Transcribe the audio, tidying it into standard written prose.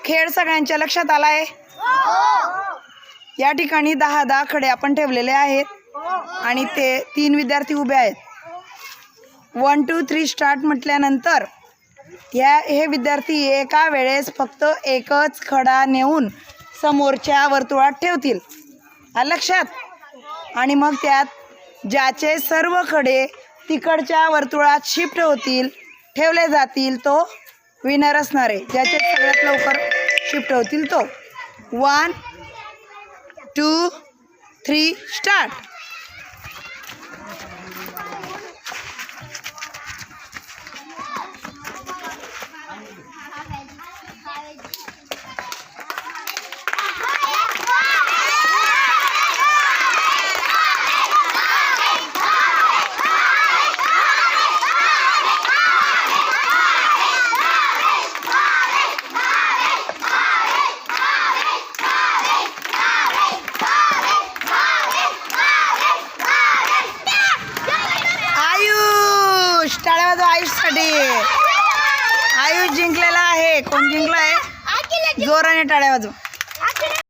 खेळ सगळ्यांच्या लक्षात आलाय? या ठिकाणी 10 खडे आपण ठेवलेले आहेत आणि ते 3 विद्यार्थी उभे आहेत. 1 2 3 स्टार्ट म्हटल्यानंतर हे विद्यार्थी एका वेळेस फक्त एकच खडा नेऊन समोरच्या वर्तुळात ठेवतील. लक्षात? आणि मग त्यात ज्याचे सर्व खडे तिकडच्या वर्तुळात शिफ्ट होतील, ठेवले जातील, तो विनर असणार आहे. ज्याचे सगळ्यात लवकर शिफ्ट होतील तो. 1 2 3 स्टार्ट. टाळ्या वाजवा आयुषसाठी. आयुष जिंकलेला आहे. कोण जिंकला आहे? जोराने टाळ्या वाजवा.